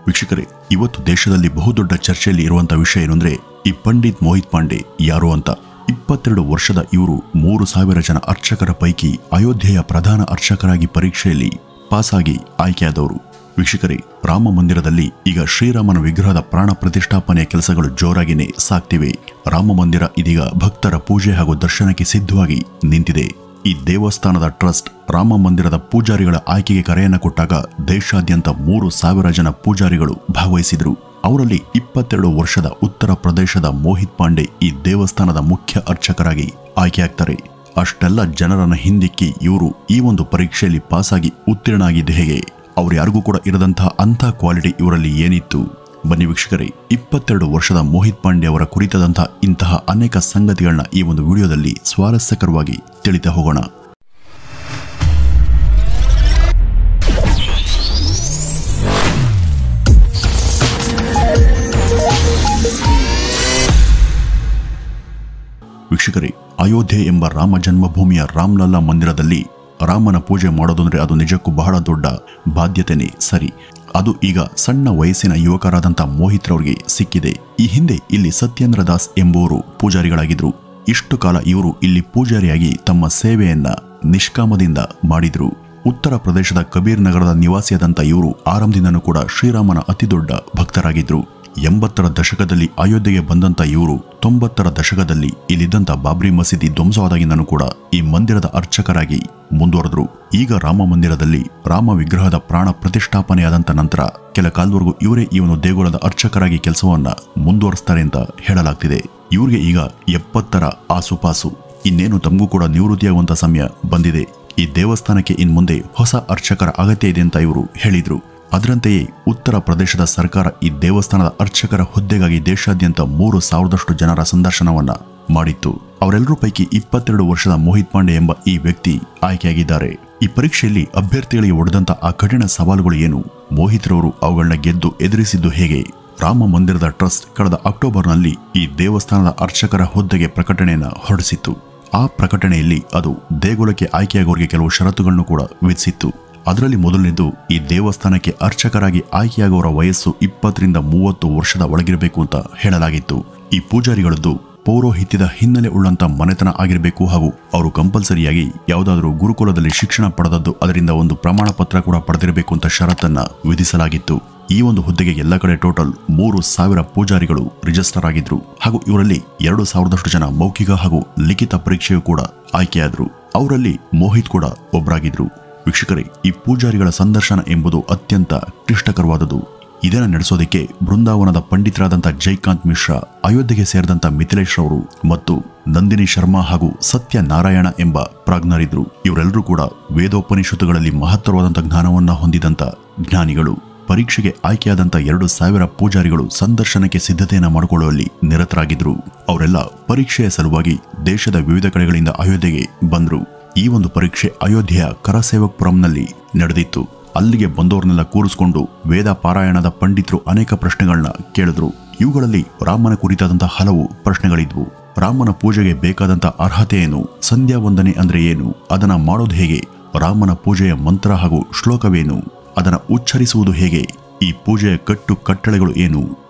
ವೀಕ್ಷಕರೇ, ಇವತ್ತು ದೇಶದಲ್ಲಿ ಬಹುದೊಡ್ಡ ಚರ್ಚೆಯಲ್ಲಿ ಇರುವಂತಹ ವಿಷಯ ಏನಂದ್ರೆ ಈ ಪಂಡಿತ್ ಮೋಹಿತ್ ಪಾಂಡೆ ಯಾರು ಅಂತ. 22 ವರ್ಷದ ಇವರು 3000 ಜನ ಅರ್ಚಕರ ಪೈಕಿ ಅಯೋಧ್ಯೆಯ ಪ್ರಧಾನ ಅರ್ಚಕರಾಗಿ ಪರೀಕ್ಷೆಯಲ್ಲಿ ಪಾಸಾಗಿ ಆಯ್ಕೆಯಾದವರು. ವೀಕ್ಷಕರೇ, ರಾಮ ಮಂದಿರದಲ್ಲಿ ಈಗ ಶ್ರೀರಾಮನ ವಿಗ್ರಹದ ಪ್ರಾಣ ಪ್ರತಿಷ್ಠಾಪನೆಯ ಕೆಲಸಗಳು ಜೋರಾಗಿನೇ ಸಾಗ್ತಿವೆ. ರಾಮ ಮಂದಿರ ಇದೀಗ ಭಕ್ತರ ಪೂಜೆ ಹಾಗೂ ದರ್ಶನಕ್ಕೆ ಸಿದ್ಧವಾಗಿ ನಿಂತಿದೆ. ಈ ದೇವಸ್ಥಾನದ ಟ್ರಸ್ಟ್ ರಾಮ ಮಂದಿರದ ಪೂಜಾರಿಗಳ ಆಯ್ಕೆಗೆ ಕರೆಯನ್ನು ಕೊಟ್ಟಾಗ ದೇಶಾದ್ಯಂತ 3000 ಜನ ಪೂಜಾರಿಗಳು ಭಾಗವಹಿಸಿದ್ರು. ಅವರಲ್ಲಿ 22 ವರ್ಷದ ಉತ್ತರ ಪ್ರದೇಶದ ಮೋಹಿತ್ ಪಾಂಡೆ ಈ ದೇವಸ್ಥಾನದ ಮುಖ್ಯ ಅರ್ಚಕರಾಗಿ ಆಯ್ಕೆಯಾಗ್ತಾರೆ. ಅಷ್ಟೆಲ್ಲ ಜನರನ್ನ ಹಿಂದಿಕ್ಕಿ ಇವರು ಈ ಒಂದು ಪರೀಕ್ಷೆಯಲ್ಲಿ ಪಾಸಾಗಿ ಉತ್ತೀರ್ಣ ಆಗಿದ್ದು ಹೇಗೆ? ಅವ್ರು ಯಾರಿಗೂ ಕೂಡ ಇರದಂತಹ ಅಂಥ ಕ್ವಾಲಿಟಿ ಇವರಲ್ಲಿ ಏನಿತ್ತು? ಬನ್ನಿ ವೀಕ್ಷಕರೇ, 22 ವರ್ಷದ ಮೋಹಿತ್ ಪಾಂಡೆ ಅವರ ಕುರಿತಾದಂತಹ ಇಂತಹ ಅನೇಕ ಸಂಗತಿಗಳನ್ನ ಈ ಒಂದು ವಿಡಿಯೋದಲ್ಲಿ ಸ್ವಾರಸ್ಯಕರವಾಗಿ ತಿಳಿತಾ ಹೋಗೋಣ. ವೀಕ್ಷಕರೇ, ಅಯೋಧ್ಯೆ ಎಂಬ ರಾಮ ಜನ್ಮಭೂಮಿಯ ರಾಮ್ಲಲ್ಲಾ ಮಂದಿರದಲ್ಲಿ ರಾಮನ ಪೂಜೆ ಮಾಡೋದಂದ್ರೆ ಅದು ನಿಜಕ್ಕೂ ಬಹಳ ದೊಡ್ಡ ಬಾಧ್ಯತೆನೇ ಸರಿ. ಅದು ಈಗ ಸಣ್ಣ ವಯಸ್ಸಿನ ಯುವಕರಾದಂಥ ಮೋಹಿತ್ ರವರಿಗೆ ಸಿಕ್ಕಿದೆ. ಈ ಹಿಂದೆ ಇಲ್ಲಿ ಸತ್ಯೇಂದ್ರ ದಾಸ್ ಎಂಬುವರು ಪೂಜಾರಿಗಳಾಗಿದ್ರು. ಇಷ್ಟು ಕಾಲ ಇವರು ಇಲ್ಲಿ ಪೂಜಾರಿಯಾಗಿ ತಮ್ಮ ಸೇವೆಯನ್ನ ನಿಷ್ಕಾಮದಿಂದ ಮಾಡಿದ್ರು. ಉತ್ತರ ಪ್ರದೇಶದ ಕಬೀರ್ ನಗರದ ನಿವಾಸಿಯಾದಂಥ ಇವರು ಆರಂಭದಿಂದನೂ ಕೂಡ ಶ್ರೀರಾಮನ ಅತಿದೊಡ್ಡ ಭಕ್ತರಾಗಿದ್ರು. 80ರ ದಶಕದಲ್ಲಿ ಅಯೋಧ್ಯೆಗೆ ಬಂದಂತ ಇವರು 90ರ ದಶಕದಲ್ಲಿ ಇಲ್ಲಿದ್ದಂಥ ಬಾಬ್ರಿ ಮಸೀದಿ ಧ್ವಂಸವಾದಾಗಿಂದನೂ ಕೂಡ ಈ ಮಂದಿರದ ಅರ್ಚಕರಾಗಿ ಮುಂದುವರೆದ್ರು. ಈಗ ರಾಮ ಮಂದಿರದಲ್ಲಿ ರಾಮ ವಿಗ್ರಹದ ಪ್ರಾಣ ಪ್ರತಿಷ್ಠಾಪನೆಯಾದಂಥ ನಂತರ ಕೆಲ ಕಾಲದವರೆಗೂ ಇವರೇ ಈ ಒಂದು ದೇಗುಲದ ಅರ್ಚಕರಾಗಿ ಕೆಲಸವನ್ನ ಮುಂದುವರಿಸ್ತಾರೆ ಅಂತ ಹೇಳಲಾಗ್ತಿದೆ. ಇವ್ರಿಗೆ ಈಗ 70ರ ಆಸುಪಾಸು. ಇನ್ನೇನು ತಮಗೂ ಕೂಡ ನಿವೃತ್ತಿಯಾಗುವಂತ ಸಮಯ ಬಂದಿದೆ. ಈ ದೇವಸ್ಥಾನಕ್ಕೆ ಇನ್ಮುಂದೆ ಹೊಸ ಅರ್ಚಕರ ಅಗತ್ಯ ಇದೆ ಅಂತ ಇವರು ಹೇಳಿದ್ರು. ಅದರಂತೆಯೇ ಉತ್ತರ ಪ್ರದೇಶದ ಸರ್ಕಾರ ಈ ದೇವಸ್ಥಾನದ ಅರ್ಚಕರ ಹುದ್ದೆಗಾಗಿ ದೇಶಾದ್ಯಂತ 3000 ಜನರ ಸಂದರ್ಶನವನ್ನ ಮಾಡಿತ್ತು. ಅವರೆಲ್ಲರೂ ಪೈಕಿ 22 ವರ್ಷದ ಮೋಹಿತ್ ಪಾಂಡೆ ಎಂಬ ಈ ವ್ಯಕ್ತಿ ಆಯ್ಕೆಯಾಗಿದ್ದಾರೆ. ಈ ಪರೀಕ್ಷೆಯಲ್ಲಿ ಅಭ್ಯರ್ಥಿಗಳಿಗೆ ಒಡೆದಂತ ಆ ಕಠಿಣ ಸವಾಲುಗಳು ಏನು? ಮೋಹಿತ್ ರವರು ಅವುಗಳನ್ನ ಗೆದ್ದು ಎದುರಿಸಿದ್ದು ಹೇಗೆ? ರಾಮ ಮಂದಿರದ ಟ್ರಸ್ಟ್ ಕಳೆದ ಅಕ್ಟೋಬರ್ನಲ್ಲಿ ಈ ದೇವಸ್ಥಾನದ ಅರ್ಚಕರ ಹುದ್ದೆಗೆ ಪ್ರಕಟಣೆಯನ್ನ ಹೊರಡಿಸಿತ್ತು. ಆ ಪ್ರಕಟಣೆಯಲ್ಲಿ ಅದು ದೇಗುಲಕ್ಕೆ ಆಯ್ಕೆಯಾಗೋರಿಗೆ ಕೆಲವು ಷರತ್ತುಗಳನ್ನು ಕೂಡ ವಿಧಿಸಿತ್ತು. ಅದರಲ್ಲಿ ಮೊದಲನೇದು, ಈ ದೇವಸ್ಥಾನಕ್ಕೆ ಅರ್ಚಕರಾಗಿ ಆಯ್ಕೆಯಾಗುವವರ ವಯಸ್ಸು 20 ರಿಂದ 30 ವರ್ಷದ ಒಳಗಿರಬೇಕು ಅಂತ ಹೇಳಲಾಗಿತ್ತು. ಈ ಪೂಜಾರಿಗಳದ್ದು ಪೌರೋಹಿತ್ಯದ ಹಿನ್ನೆಲೆ ಉಳ್ಳಂತ ಮನೆತನ ಆಗಿರಬೇಕು ಹಾಗೂ ಅವರು ಕಂಪಲ್ಸರಿಯಾಗಿ ಯಾವುದಾದ್ರೂ ಗುರುಕುಲದಲ್ಲಿ ಶಿಕ್ಷಣ ಪಡೆದದ್ದು ಅದರಿಂದ ಒಂದು ಪ್ರಮಾಣ ಪತ್ರ ಕೂಡ ಪಡೆದಿರಬೇಕು ಅಂತ ಷರತ್ತನ್ನ ವಿಧಿಸಲಾಗಿತ್ತು. ಈ ಒಂದು ಹುದ್ದೆಗೆ ಎಲ್ಲ ಕಡೆ ಟೋಟಲ್ 3000 ಪೂಜಾರಿಗಳು ರಿಜಿಸ್ಟರ್ ಆಗಿದ್ರು ಹಾಗೂ ಇವರಲ್ಲಿ 2000 ಜನ ಮೌಖಿಕ ಹಾಗೂ ಲಿಖಿತ ಪರೀಕ್ಷೆಯೂ ಕೂಡ ಆಯ್ಕೆಯಾದ್ರು. ಅವರಲ್ಲಿ ಮೋಹಿತ್ ಕೂಡ ಒಬ್ಬರಾಗಿದ್ರು. ವೀಕ್ಷಕರೇ, ಈ ಪೂಜಾರಿಗಳ ಸಂದರ್ಶನ ಎಂಬುದು ಅತ್ಯಂತ ಕ್ಲಿಷ್ಟಕರವಾದದ್ದು. ಇದನ್ನು ನಡೆಸೋದಕ್ಕೆ ಬೃಂದಾವನದ ಪಂಡಿತರಾದಂಥ ಜೈಕಾಂತ್ ಮಿಶ್ರಾ, ಅಯೋಧ್ಯೆಗೆ ಸೇರಿದಂಥ ಮಿಥಿಲೇಶ್ ಅವರು ಮತ್ತು ನಂದಿನಿ ಶರ್ಮಾ ಹಾಗೂ ಸತ್ಯನಾರಾಯಣ ಎಂಬ ಪ್ರಾಜ್ಞರಿದ್ರು. ಇವರೆಲ್ಲರೂ ಕೂಡ ವೇದೋಪನಿಷತ್ತುಗಳಲ್ಲಿ ಮಹತ್ತರವಾದಂಥ ಜ್ಞಾನವನ್ನ ಹೊಂದಿದಂಥ ಜ್ಞಾನಿಗಳು. ಪರೀಕ್ಷೆಗೆ ಆಯ್ಕೆಯಾದಂಥ 2000 ಪೂಜಾರಿಗಳು ಸಂದರ್ಶನಕ್ಕೆ ಸಿದ್ಧತೆಯನ್ನು ಮಾಡಿಕೊಳ್ಳುವಲ್ಲಿ ನಿರತರಾಗಿದ್ರು. ಅವರೆಲ್ಲ ಪರೀಕ್ಷೆಯ ಸಲುವಾಗಿ ದೇಶದ ವಿವಿಧ ಕಡೆಗಳಿಂದ ಅಯೋಧ್ಯೆಗೆ ಬಂದ್ರು. ಈ ಒಂದು ಪರೀಕ್ಷೆ ಅಯೋಧ್ಯೆಯ ಕರಸೇವಕ್ಪುರಂನಲ್ಲಿ ನಡೆದಿತ್ತು. ಅಲ್ಲಿಗೆ ಬಂದವರನ್ನೆಲ್ಲ ಕೂರಿಸಿಕೊಂಡು ವೇದ ಪಾರಾಯಣದ ಪಂಡಿತರು ಅನೇಕ ಪ್ರಶ್ನೆಗಳನ್ನ ಕೇಳಿದ್ರು. ಇವುಗಳಲ್ಲಿ ರಾಮನ ಕುರಿತಾದಂತಹ ಹಲವು ಪ್ರಶ್ನೆಗಳಿದ್ವು. ರಾಮನ ಪೂಜೆಗೆ ಬೇಕಾದಂತ ಅರ್ಹತೆ ಏನು? ಸಂಧ್ಯಾ ವಂದನೆ ಅಂದ್ರೆ ಏನು? ಅದನ್ನ ಮಾಡೋದು ಹೇಗೆ? ರಾಮನ ಪೂಜೆಯ ಮಂತ್ರ ಹಾಗೂ ಶ್ಲೋಕವೇನು? ಅದನ್ನ ಉಚ್ಚರಿಸುವುದು ಹೇಗೆ? ಈ ಪೂಜೆಯ ಕಟ್ಟು ಕಟ್ಟಳೆಗಳು ಏನು?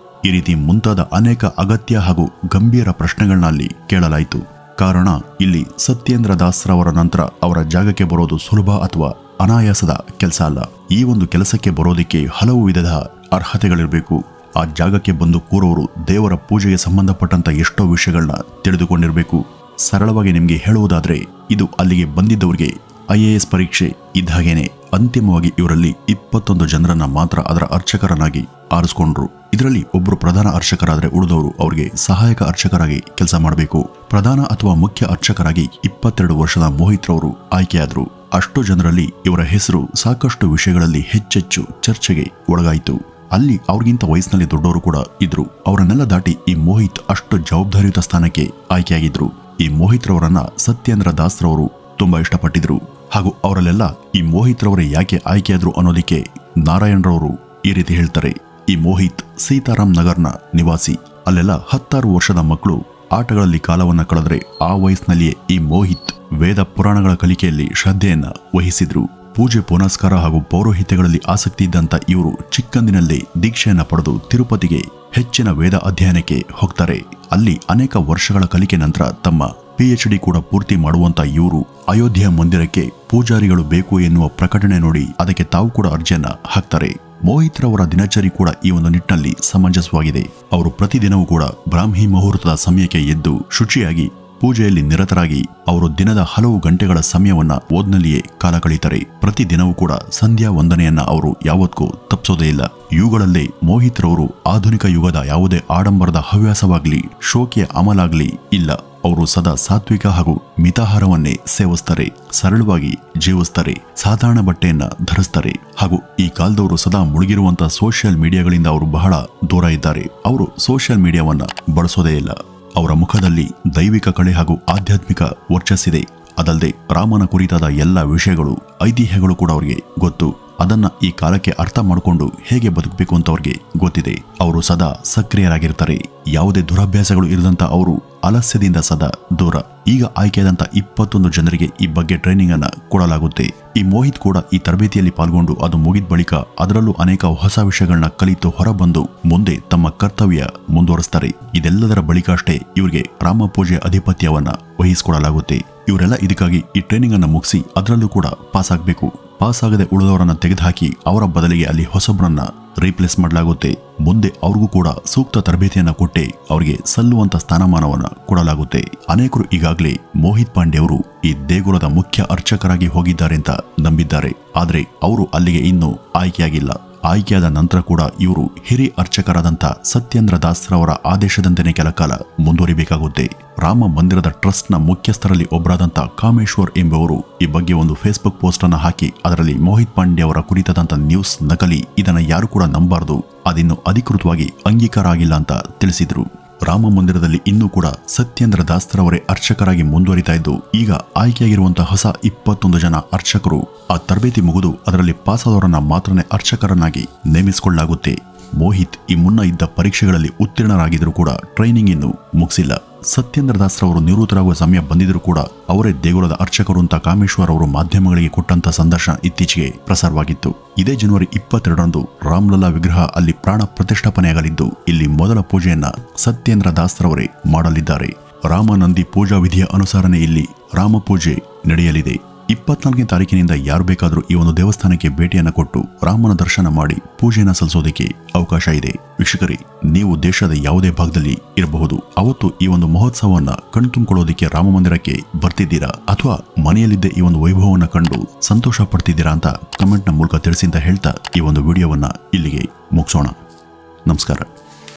ಈ ರೀತಿ ಮುಂತಾದ ಅನೇಕ ಅಗತ್ಯ ಹಾಗೂ ಗಂಭೀರ ಪ್ರಶ್ನೆಗಳನ್ನ ಅಲ್ಲಿ ಕೇಳಲಾಯಿತು. ಕಾರಣ, ಇಲ್ಲಿ ಸತ್ಯೇಂದ್ರ ದಾಸ್ರವರ ನಂತರ ಅವರ ಜಾಗಕ್ಕೆ ಬರೋದು ಸುಲಭ ಅಥವಾ ಅನಾಯಾಸದ ಕೆಲಸ ಅಲ್ಲ. ಈ ಒಂದು ಕೆಲಸಕ್ಕೆ ಬರೋದಕ್ಕೆ ಹಲವು ವಿಧದ ಅರ್ಹತೆಗಳಿರಬೇಕು. ಆ ಜಾಗಕ್ಕೆ ಬಂದು ಕೂರೋರು ದೇವರ ಪೂಜೆಗೆ ಸಂಬಂಧಪಟ್ಟಂತ ಎಷ್ಟೋ ವಿಷಯಗಳನ್ನ ತಿಳಿದುಕೊಂಡಿರಬೇಕು. ಸರಳವಾಗಿ ನಿಮಗೆ ಹೇಳುವುದಾದ್ರೆ, ಇದು ಅಲ್ಲಿಗೆ ಬಂದಿದ್ದವರಿಗೆ IAS ಪರೀಕ್ಷೆ ಇದ್ದಾಗೇನೆ. ಅಂತಿಮವಾಗಿ ಇವರಲ್ಲಿ 21 ಜನರನ್ನ ಮಾತ್ರ ಅದರ ಅರ್ಚಕರನ್ನಾಗಿ ಆರಿಸಿಕೊಂಡ್ರು. ಇದರಲ್ಲಿ ಒಬ್ಬರು ಪ್ರಧಾನ ಅರ್ಚಕರಾದ್ರೆ ಉಳಿದವರು ಅವರಿಗೆ ಸಹಾಯಕ ಅರ್ಚಕರಾಗಿ ಕೆಲಸ ಮಾಡಬೇಕು. ಪ್ರಧಾನ ಅಥವಾ ಮುಖ್ಯ ಅರ್ಚಕರಾಗಿ 22 ವರ್ಷದ ಮೋಹಿತ್ ರವರು ಆಯ್ಕೆಯಾದ್ರು. ಅಷ್ಟು ಜನರಲ್ಲಿ ಇವರ ಹೆಸರು ಸಾಕಷ್ಟು ವಿಷಯಗಳಲ್ಲಿ ಹೆಚ್ಚೆಚ್ಚು ಚರ್ಚೆಗೆ ಒಳಗಾಯಿತು. ಅಲ್ಲಿ ಅವ್ರಿಗಿಂತ ವಯಸ್ಸಿನಲ್ಲಿ ದೊಡ್ಡವರು ಕೂಡ ಇದ್ರು. ಅವರನ್ನೆಲ್ಲ ದಾಟಿ ಈ ಮೋಹಿತ್ ಅಷ್ಟು ಜವಾಬ್ದಾರಿಯುತ ಸ್ಥಾನಕ್ಕೆ ಆಯ್ಕೆಯಾಗಿದ್ರು. ಈ ಮೋಹಿತ್ ರವರನ್ನ ಸತ್ಯೇಂದ್ರ ದಾಸ್ ರವರು ತುಂಬಾ ಇಷ್ಟಪಟ್ಟಿದ್ರು ಹಾಗೂ ಅವರಲ್ಲೆಲ್ಲ ಈ ಮೋಹಿತ್ ರವರೇ ಯಾಕೆ ಆಯ್ಕೆಯಾದ್ರು ಅನ್ನೋದಕ್ಕೆ ನಾರಾಯಣ್ ರವರು ಈ ರೀತಿ ಹೇಳ್ತಾರೆ. ಈ ಮೋಹಿತ್ ಸೀತಾರಾಮ್ ನಗರ್ನ ನಿವಾಸಿ. ಅಲ್ಲೆಲ್ಲ 16 ವರ್ಷದ ಮಕ್ಕಳು ಆಟಗಳಲ್ಲಿ ಕಾಲವನ್ನ ಕಳೆದ್ರೆ ಆ ವಯಸ್ಸಿನಲ್ಲಿಯೇ ಈ ಮೋಹಿತ್ ವೇದ ಪುರಾಣಗಳ ಕಲಿಕೆಯಲ್ಲಿ ಶ್ರದ್ಧೆಯನ್ನ ವಹಿಸಿದ್ರು. ಪೂಜೆ ಪುನಸ್ಕಾರ ಹಾಗೂ ಪೌರೋಹಿತ್ಯಗಳಲ್ಲಿ ಆಸಕ್ತಿ ಇದ್ದಂಥ ಇವರು ಚಿಕ್ಕಂದಿನಲ್ಲೇ ದೀಕ್ಷೆಯನ್ನು ಪಡೆದು ತಿರುಪತಿಗೆ ಹೆಚ್ಚಿನ ವೇದ ಅಧ್ಯಯನಕ್ಕೆ ಹೋಗ್ತಾರೆ. ಅಲ್ಲಿ ಅನೇಕ ವರ್ಷಗಳ ಕಲಿಕೆ ನಂತರ ತಮ್ಮ PhD ಕೂಡ ಪೂರ್ತಿ ಮಾಡುವಂತ ಇವರು ಅಯೋಧ್ಯೆಯ ಮಂದಿರಕ್ಕೆ ಪೂಜಾರಿಗಳು ಬೇಕು ಎನ್ನುವ ಪ್ರಕಟಣೆ ನೋಡಿ ಅದಕ್ಕೆ ತಾವು ಕೂಡ ಅರ್ಜಿಯನ್ನ ಹಾಕ್ತಾರೆ. ಮೋಹಿತ್ ರವರ ದಿನಚರಿ ಕೂಡ ಈ ಒಂದು ನಿಟ್ಟಿನಲ್ಲಿ ಸಮಂಜಸವಾಗಿದೆ. ಅವರು ಪ್ರತಿದಿನವೂ ಕೂಡ ಬ್ರಾಹ್ಮಿ ಮುಹೂರ್ತದ ಸಮಯಕ್ಕೆ ಎದ್ದು ಶುಚಿಯಾಗಿ ಪೂಜೆಯಲ್ಲಿ ನಿರತರಾಗಿ ಅವರು ದಿನದ ಹಲವು ಗಂಟೆಗಳ ಸಮಯವನ್ನ ಓದ್ನಲ್ಲಿಯೇ ಕಾಲ ಕಳೀತಾರೆ. ಪ್ರತಿದಿನವೂ ಕೂಡ ಸಂಧ್ಯಾ ವಂದನೆಯನ್ನ ಅವರು ಯಾವತ್ತೂ ತಪ್ಪಿಸೋದೇ ಇಲ್ಲ. ಇವುಗಳಲ್ಲೇ ಮೋಹಿತ್ ರವರು ಆಧುನಿಕ ಯುಗದ ಯಾವುದೇ ಆಡಂಬರದ ಹವ್ಯಾಸವಾಗ್ಲಿ ಶೋಕಿಯ ಅಮಲಾಗ್ಲಿ ಇಲ್ಲ. ಅವರು ಸದಾ ಸಾತ್ವಿಕ ಹಾಗೂ ಮಿತಾಹಾರವನ್ನೇ ಸೇವಿಸ್ತಾರೆ, ಸರಳವಾಗಿ ಜೀವಿಸ್ತಾರೆ, ಸಾಧಾರಣ ಬಟ್ಟೆಯನ್ನ ಧರಿಸ್ತಾರೆ ಹಾಗೂ ಈ ಕಾಲದವರು ಸದಾ ಮುಳುಗಿರುವಂತಹ ಸೋಷಿಯಲ್ ಮೀಡಿಯಾಗಳಿಂದ ಅವರು ಬಹಳ ದೂರ ಇದ್ದಾರೆ. ಅವರು ಸೋಷಿಯಲ್ ಮೀಡಿಯಾವನ್ನ ಬಳಸೋದೇ ಇಲ್ಲ. ಅವರ ಮುಖದಲ್ಲಿ ದೈವಿಕ ಕಳೆ ಹಾಗೂ ಆಧ್ಯಾತ್ಮಿಕ ವರ್ಚಸ್ಸಿದೆ. ಅದಲ್ಲದೆ ರಾಮನ ಕುರಿತಾದ ಎಲ್ಲ ವಿಷಯಗಳು ಐತಿಹ್ಯಗಳು ಕೂಡ ಅವರಿಗೆ ಗೊತ್ತು. ಅದನ್ನ ಈ ಕಾಲಕ್ಕೆ ಅರ್ಥ ಮಾಡಿಕೊಂಡು ಹೇಗೆ ಬದುಕಬೇಕು ಅಂತ ಅವ್ರಿಗೆ ಗೊತ್ತಿದೆ. ಅವರು ಸದಾ ಸಕ್ರಿಯರಾಗಿರ್ತಾರೆ. ಯಾವುದೇ ದುರಭ್ಯಾಸಗಳು ಇರದಂತ ಅವರು ಆಲಸ್ಯದಿಂದ ಸದಾ ದೂರ. ಈಗ ಆಯ್ಕೆಯಾದಂತ 21 ಜನರಿಗೆ ಈ ಬಗ್ಗೆ ಟ್ರೈನಿಂಗ್ ಅನ್ನ ಕೊಡಲಾಗುತ್ತೆ. ಈ ಮೋಹಿತ್ ಕೂಡ ಈ ತರಬೇತಿಯಲ್ಲಿ ಪಾಲ್ಗೊಂಡು ಅದು ಮುಗಿದ ಬಳಿಕ ಅದರಲ್ಲೂ ಅನೇಕ ಹೊಸ ವಿಷಯಗಳನ್ನ ಕಲಿತು ಹೊರಬಂದು ಮುಂದೆ ತಮ್ಮ ಕರ್ತವ್ಯ ಮುಂದುವರಿಸ್ತಾರೆ. ಇದೆಲ್ಲದರ ಬಳಿಕ ಅಷ್ಟೇ ಇವರಿಗೆ ರಾಮ ಪೂಜೆ ಅಧಿಪತ್ಯವನ್ನ ವಹಿಸಿಕೊಡಲಾಗುತ್ತೆ. ಇವರೆಲ್ಲ ಇದಕ್ಕಾಗಿ ಈ ಟ್ರೈನಿಂಗ್ ಅನ್ನ ಮುಗಿಸಿ ಅದರಲ್ಲೂ ಕೂಡ ಪಾಸ್ ಆಗಬೇಕು. ಪಾಸ್ ಆಗದೆ ಉಳಿದವರನ್ನ ತೆಗೆದುಹಾಕಿ ಅವರ ಬದಲಿಗೆ ಅಲ್ಲಿ ಹೊಸಬ್ರನ್ನ ರೀಪ್ಲೇಸ್ ಮಾಡಲಾಗುತ್ತೆ. ಮುಂದೆ ಅವ್ರಿಗೂ ಕೂಡ ಸೂಕ್ತ ತರಬೇತಿಯನ್ನ ಕೊಟ್ಟೆ ಅವರಿಗೆ ಸಲ್ಲುವಂತ ಸ್ಥಾನಮಾನವನ್ನ ಕೊಡಲಾಗುತ್ತೆ. ಅನೇಕರು ಈಗಾಗಲೇ ಮೋಹಿತ್ ಪಾಂಡೆ ಅವರು ಈ ದೇಗುಲದ ಮುಖ್ಯ ಅರ್ಚಕರಾಗಿ ಹೋಗಿದ್ದಾರೆ ಅಂತ ನಂಬಿದ್ದಾರೆ. ಆದ್ರೆ ಅವರು ಅಲ್ಲಿಗೆ ಇನ್ನೂ ಆಯ್ಕೆಯಾಗಿಲ್ಲ. ಆಯ್ಕೆಯಾದ ನಂತರ ಕೂಡ ಇವರು ಹಿರಿಯ ಅರ್ಚಕರಾದಂಥ ಸತ್ಯೇಂದ್ರ ದಾಸ್ ರವರ ಆದೇಶದಂತೆಯೇ ಕೆಲಕಾಲ ಮುಂದುವರಿಬೇಕಾಗುತ್ತೆ. ರಾಮ ಮಂದಿರದ ಟ್ರಸ್ಟ್ನ ಮುಖ್ಯಸ್ಥರಲ್ಲಿ ಒಬ್ಬರಾದಂಥ ಕಾಮೇಶ್ವರ್ ಎಂಬುವರು ಈ ಬಗ್ಗೆ ಒಂದು ಫೇಸ್ಬುಕ್ ಪೋಸ್ಟ್ ಅನ್ನು ಹಾಕಿ ಅದರಲ್ಲಿ ಮೋಹಿತ್ ಪಾಂಡೆ ಅವರ ಕುರಿತಾದಂಥ ನ್ಯೂಸ್ ನಕಲಿ, ಇದನ್ನ ಯಾರು ಕೂಡ ನಂಬಾರದು, ಅದಿನ್ನು ಅಧಿಕೃತವಾಗಿ ಅಂಗೀಕಾರ ಆಗಿಲ್ಲ ಅಂತ ತಿಳಿಸಿದ್ರು. ರಾಮ ಮಂದಿರದಲ್ಲಿ ಇನ್ನೂ ಕೂಡ ಸತ್ಯೇಂದ್ರ ದಾಸ್ರವರೇ ಅರ್ಚಕರಾಗಿ ಮುಂದುವರಿತಾ ಇದ್ದು ಈಗ ಆಯ್ಕೆಯಾಗಿರುವಂತಹ ಹೊಸ 21 ಜನ ಅರ್ಚಕರು ಆ ತರಬೇತಿ ಮುಗಿದು ಅದರಲ್ಲಿ ಪಾಸಾದವರನ್ನ ಮಾತ್ರನೇ ಅರ್ಚಕರನ್ನಾಗಿ ನೇಮಿಸಿಕೊಳ್ಳಲಾಗುತ್ತೆ. ಮೋಹಿತ್ ಈ ಮುನ್ನ ಇದ್ದ ಪರೀಕ್ಷೆಗಳಲ್ಲಿ ಉತ್ತೀರ್ಣರಾಗಿದ್ದರೂ ಕೂಡ ಟ್ರೈನಿಂಗ್ ಇನ್ನೂ ಮುಗಿಸಿಲ್ಲ. ಸತ್ಯೇಂದ್ರ ದಾಸ್ರವರು ನಿವೃತ್ತರಾಗುವ ಸಮಯ ಬಂದಿದ್ರೂ ಕೂಡ ಅವರೇ ದೇಗುಲದ ಅರ್ಚಕರು ಅಂತ ಕಾಮೇಶ್ವರ್ ಅವರು ಮಾಧ್ಯಮಗಳಿಗೆ ಕೊಟ್ಟಂತ ಸಂದರ್ಶನ ಇತ್ತೀಚೆಗೆ ಪ್ರಸಾರವಾಗಿತ್ತು. ಇದೇ ಜನವರಿ 22ರಂದು ರಾಮ್ಲಲ್ಲಾ ವಿಗ್ರಹ ಅಲ್ಲಿ ಪ್ರಾಣ ಪ್ರತಿಷ್ಠಾಪನೆಯಾಗಲಿದ್ದು ಇಲ್ಲಿ ಮೊದಲ ಪೂಜೆಯನ್ನ ಸತ್ಯೇಂದ್ರ ದಾಸ್ರವರೇ ಮಾಡಲಿದ್ದಾರೆ. ರಾಮನಂದಿ ಪೂಜಾ ವಿಧಿಯ ಅನುಸಾರನೇ ಇಲ್ಲಿ ರಾಮ ಪೂಜೆ ನಡೆಯಲಿದೆ. 24ನೇ ತಾರೀಕಿನಿಂದ ಯಾರು ಬೇಕಾದರೂ ಈ ಒಂದು ದೇವಸ್ಥಾನಕ್ಕೆ ಭೇಟಿಯನ್ನು ಕೊಟ್ಟು ರಾಮನ ದರ್ಶನ ಮಾಡಿ ಪೂಜೆಯನ್ನು ಸಲ್ಲಿಸೋದಕ್ಕೆ ಅವಕಾಶ ಇದೆ. ವೀಕ್ಷಕರೇ, ನೀವು ದೇಶದ ಯಾವುದೇ ಭಾಗದಲ್ಲಿ ಇರಬಹುದು, ಅವತ್ತು ಈ ಒಂದು ಮಹೋತ್ಸವವನ್ನ ಕಣ್ತುಂಬಿಕೊಳ್ಳೋದಕ್ಕೆ ರಾಮ ಮಂದಿರಕ್ಕೆ ಬರ್ತಿದ್ದೀರಾ ಅಥವಾ ಮನೆಯಲ್ಲಿದ್ದೇ ಈ ಒಂದು ವೈಭವವನ್ನು ಕಂಡು ಸಂತೋಷ ಪಡ್ತಿದ್ದೀರಾ ಅಂತ ಕಮೆಂಟ್ನ ಮೂಲಕ ತಿಳಿಸಿ ಅಂತ ಹೇಳ್ತಾ ಈ ಒಂದು ವಿಡಿಯೋವನ್ನ ಇಲ್ಲಿಗೆ ಮುಗಿಸೋಣ. ನಮಸ್ಕಾರ.